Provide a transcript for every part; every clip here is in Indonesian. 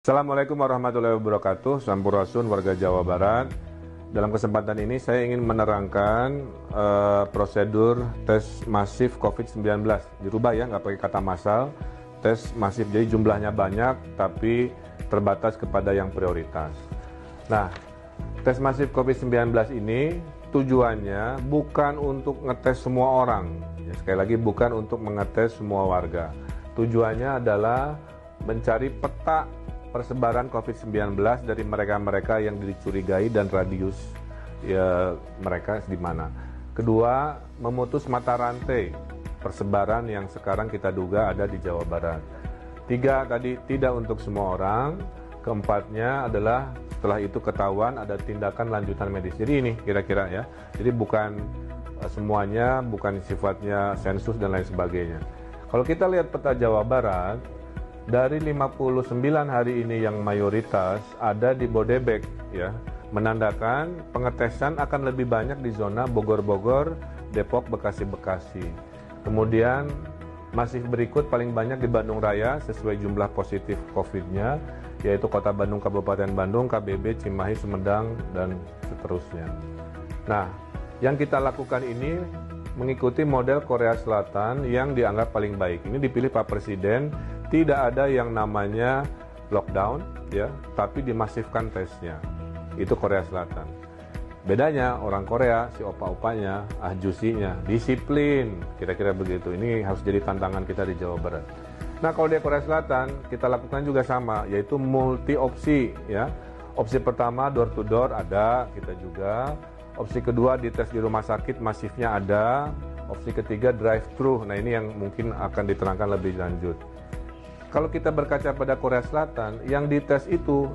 Assalamualaikum warahmatullahi wabarakatuh. Sampurasun warga Jawa Barat. Dalam kesempatan ini saya ingin menerangkan prosedur tes masif COVID-19. Dirubah ya, nggak pakai kata massal. Tes masif, jadi jumlahnya banyak tapi terbatas kepada yang prioritas. Nah, tes masif COVID-19 ini tujuannya bukan untuk ngetes semua orang. Ya, sekali lagi bukan untuk mengetes semua warga. Tujuannya adalah mencari peta persebaran COVID-19 dari mereka-mereka yang dicurigai dan radius ya mereka di mana. Kedua, memutus mata rantai persebaran yang sekarang kita duga ada di Jawa Barat. Tiga, tadi tidak untuk semua orang. Keempatnya adalah setelah itu ketahuan ada tindakan lanjutan medis. Jadi ini kira-kira ya. Jadi bukan semuanya, bukan sifatnya sensus dan lain sebagainya. Kalau kita lihat peta Jawa Barat, dari 59 hari ini yang mayoritas ada di Bodebek ya, menandakan pengetesan akan lebih banyak di zona Bogor-Bogor, Depok, Bekasi-Bekasi. Kemudian masih berikut paling banyak di Bandung Raya sesuai jumlah positif COVID-nya, yaitu Kota Bandung, Kabupaten Bandung, KBB, Cimahi, Sumedang, dan seterusnya. Nah, yang kita lakukan ini mengikuti model Korea Selatan yang dianggap paling baik. Ini dipilih Pak Presiden. Tidak ada yang namanya lockdown, ya, tapi dimasifkan tesnya. Itu Korea Selatan. Bedanya orang Korea, si opa-opanya, ahjusinya, disiplin, kira-kira begitu. Ini harus jadi tantangan kita di Jawa Barat. Nah, kalau di Korea Selatan, kita lakukan juga sama, yaitu multi opsi, ya. Opsi pertama door to door ada, kita juga. Opsi kedua dites di rumah sakit masifnya ada. Opsi ketiga drive thru. Nah, ini yang mungkin akan diterangkan lebih lanjut. Kalau kita berkaca pada Korea Selatan, yang dites itu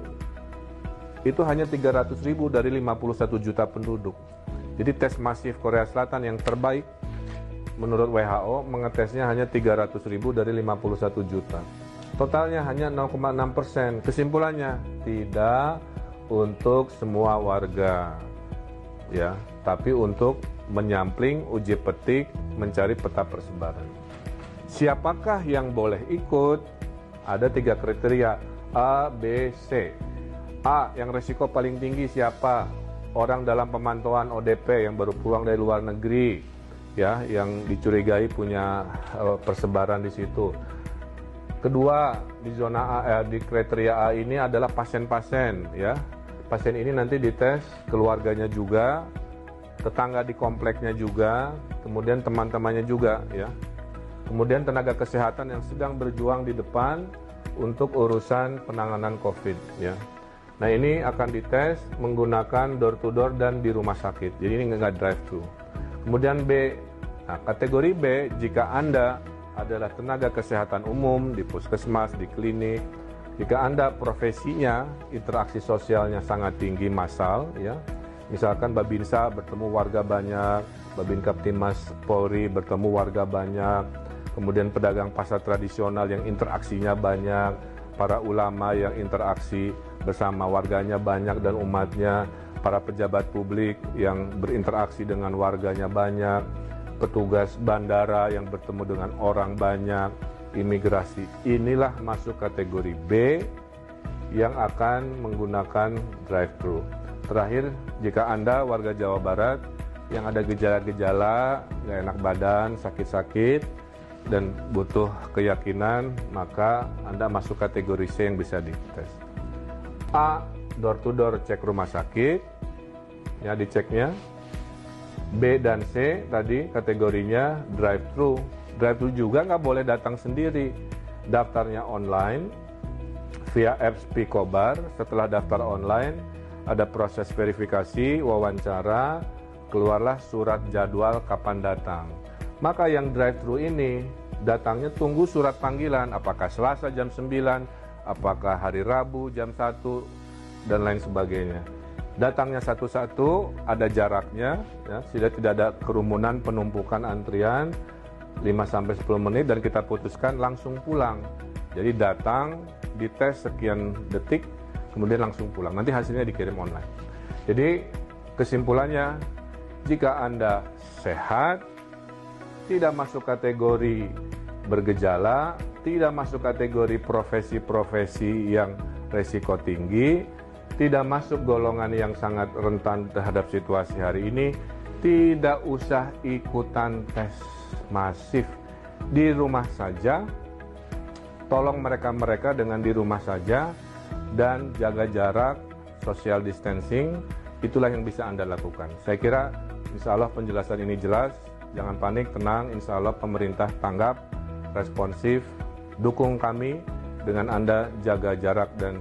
hanya 300.000 dari 51 juta penduduk. Jadi tes masif Korea Selatan yang terbaik menurut WHO mengetesnya hanya 300.000 dari 51 juta. Totalnya hanya 0,6%. Kesimpulannya, tidak untuk semua warga, ya, tapi untuk menyampling, uji petik, mencari peta persebaran. Siapakah yang boleh ikut? Ada 3 kriteria, A, B, C. A, yang resiko paling tinggi siapa? Orang dalam pemantauan ODP yang baru pulang dari luar negeri, ya, yang dicurigai punya persebaran di situ. Kedua, di zona A, di kriteria A ini adalah pasien-pasien, ya. Pasien ini nanti dites keluarganya juga, tetangga di kompleknya juga, kemudian teman-temannya juga, ya. Kemudian tenaga kesehatan yang sedang berjuang di depan untuk urusan penanganan COVID, ya. Nah, ini akan dites menggunakan door to door dan di rumah sakit. Jadi ini nggak drive thru. Kemudian B, nah, kategori B, jika Anda adalah tenaga kesehatan umum di puskesmas, di klinik, jika Anda profesinya interaksi sosialnya sangat tinggi massal, ya. Misalkan Babinsa bertemu warga banyak, Babin-Kaptimas Polri bertemu warga banyak, kemudian pedagang pasar tradisional yang interaksinya banyak, para ulama yang interaksi bersama warganya banyak dan umatnya, para pejabat publik yang berinteraksi dengan warganya banyak, petugas bandara yang bertemu dengan orang banyak, imigrasi. Inilah masuk kategori B yang akan menggunakan drive-thru. Terakhir, jika Anda warga Jawa Barat yang ada gejala-gejala, nggak enak badan, sakit-sakit, dan butuh keyakinan, maka Anda masuk kategori C yang bisa dites. A, door to door cek rumah sakit, ya diceknya. B dan C tadi kategorinya drive thru. Drive thru juga nggak boleh datang sendiri. Daftarnya online via apps Picobar. Setelah daftar online, ada proses verifikasi, wawancara, keluarlah surat jadwal kapan datang. Maka yang drive-thru ini datangnya tunggu surat panggilan, apakah Selasa jam 9, apakah hari Rabu jam 1, dan lain sebagainya. Datangnya satu-satu, ada jaraknya, ya, sehingga tidak ada kerumunan penumpukan antrian, 5-10 menit dan kita putuskan langsung pulang. Jadi datang, dites sekian detik, kemudian langsung pulang. Nanti hasilnya dikirim online. Jadi kesimpulannya, jika Anda sehat, tidak masuk kategori bergejala, tidak masuk kategori profesi-profesi yang resiko tinggi, tidak masuk golongan yang sangat rentan terhadap situasi hari ini, tidak usah ikutan tes masif. Di rumah saja, tolong mereka dengan di rumah saja, dan jaga jarak, social distancing, itulah yang bisa Anda lakukan. Saya kira insya Allah penjelasan ini jelas, jangan panik, tenang, insya Allah pemerintah tanggap, responsif, dukung kami dengan Anda jaga jarak dan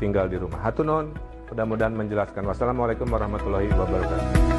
tinggal di rumah. Hatur nuhun, mudah-mudahan menjelaskan. Wassalamualaikum warahmatullahi wabarakatuh.